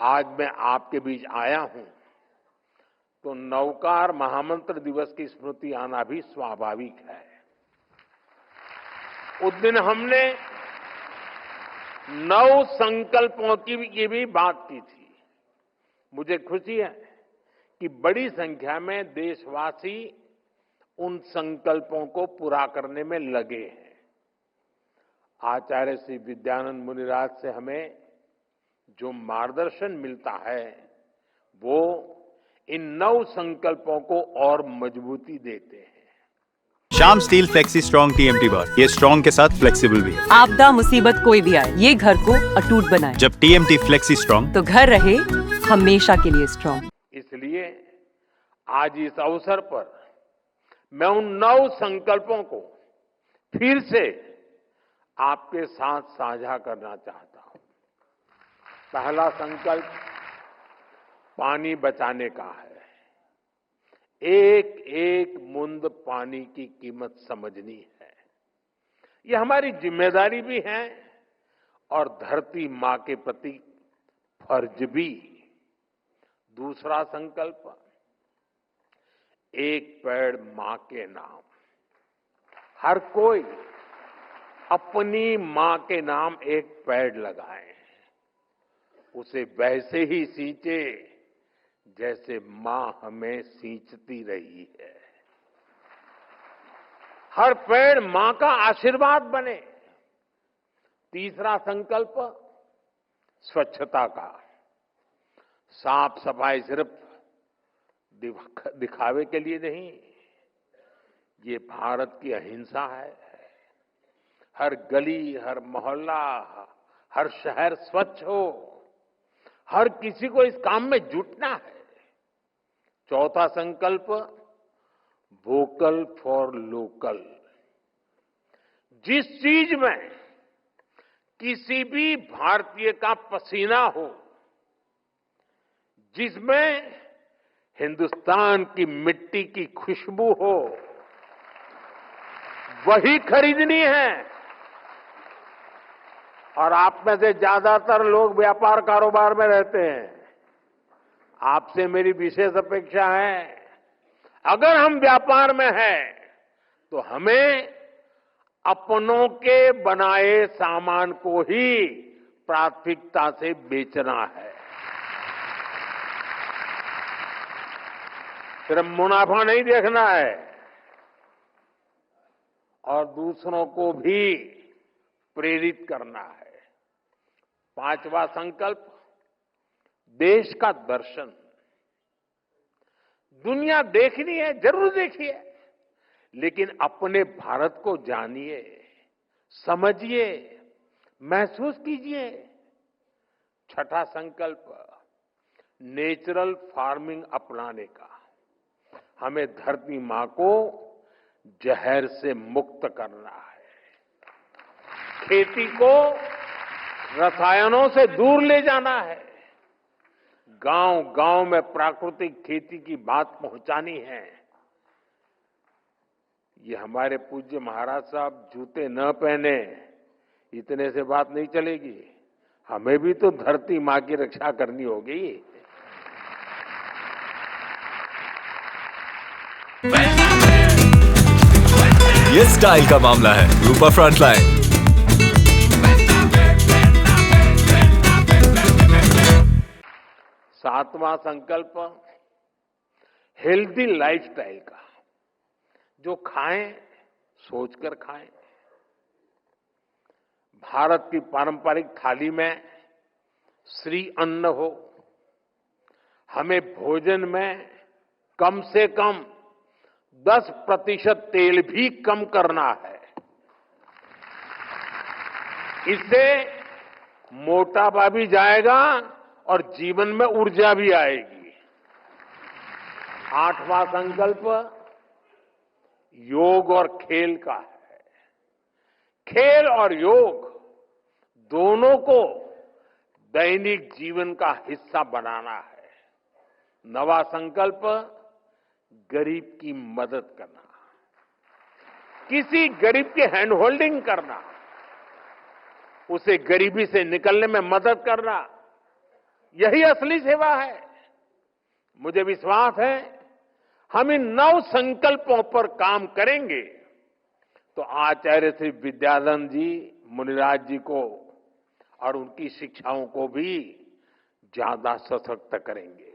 आज मैं आपके बीच आया हूं तो नवकार महामंत्र दिवस की स्मृति आना भी स्वाभाविक है। उस दिन हमने 9 संकल्पों की भी बात की थी। मुझे खुशी है कि बड़ी संख्या में देशवासी उन संकल्पों को पूरा करने में लगे हैं। आचार्य श्री विद्यानंद मुनिराज से हमें जो मार्गदर्शन मिलता है वो इन 9 संकल्पों को और मजबूती देते हैं। Shyam steel flexi strong TMT बार, ये स्ट्रॉन्ग के साथ फ्लेक्सिबल भी है। आपदा मुसीबत कोई भी आए, ये घर को अटूट बनाए। जब टीएमटी फ्लेक्सी स्ट्रॉन्ग, तो घर रहे हमेशा के लिए स्ट्रॉन्ग। इसलिए आज इस अवसर पर मैं उन 9 संकल्पों को फिर से आपके साथ साझा करना चाहता हूं। पहला संकल्प पानी बचाने का है। एक एक बूंद पानी की कीमत समझनी है। ये हमारी जिम्मेदारी भी है और धरती मां के प्रति फर्ज भी। दूसरा संकल्प एक पेड़ मां के नाम। हर कोई अपनी मां के नाम एक पेड़ लगाए, उसे वैसे ही सींचे जैसे मां हमें सींचती रही है। हर पेड़ मां का आशीर्वाद बने। तीसरा संकल्प स्वच्छता का। साफ सफाई सिर्फ दिखावे के लिए नहीं, ये भारत की अहिंसा है। हर गली, हर मोहल्ला, हर शहर स्वच्छ हो। हर किसी को इस काम में जुटना है। चौथा संकल्प वोकल फॉर लोकल। जिस चीज में किसी भी भारतीय का पसीना हो, जिसमें हिंदुस्तान की मिट्टी की खुशबू हो, वही खरीदनी है। और आप में से ज्यादातर लोग व्यापार कारोबार में रहते हैं। आपसे मेरी विशेष अपेक्षा है, अगर हम व्यापार में हैं तो हमें अपनों के बनाए सामान को ही प्राथमिकता से बेचना है। सिर्फ मुनाफा नहीं देखना है और दूसरों को भी प्रेरित करना है। पांचवा संकल्प देश का दर्शन। दुनिया देखनी है, जरूर देखिए, लेकिन अपने भारत को जानिए, समझिए, महसूस कीजिए। छठा संकल्प नेचुरल फार्मिंग अपनाने का। हमें धरती मां को जहर से मुक्त करना है। खेती को रसायनों से दूर ले जाना है। गांव गांव में प्राकृतिक खेती की बात पहुंचानी है। ये हमारे पूज्य महाराज साहब जूते न पहने इतने से बात नहीं चलेगी। हमें भी तो धरती मां की रक्षा करनी होगी। ये स्टाइल का मामला है। रूपा फ्रंटलाइन। सातवां संकल्प हेल्दी लाइफस्टाइल का। जो खाएं सोचकर खाएं। भारत की पारंपरिक थाली में श्री अन्न हो। हमें भोजन में कम से कम 10% तेल भी कम करना है। इससे मोटापा भी जाएगा और जीवन में ऊर्जा भी आएगी। आठवां संकल्प योग और खेल का है। खेल और योग दोनों को दैनिक जीवन का हिस्सा बनाना है। नवा संकल्प गरीब की मदद करना। किसी गरीब की हैंड होल्डिंग करना, उसे गरीबी से निकलने में मदद करना, यही असली सेवा है। मुझे विश्वास है हम इन 9 संकल्पों पर काम करेंगे तो आचार्य श्री विद्यानंद जी मुनिराज जी को और उनकी शिक्षाओं को भी ज्यादा सशक्त करेंगे।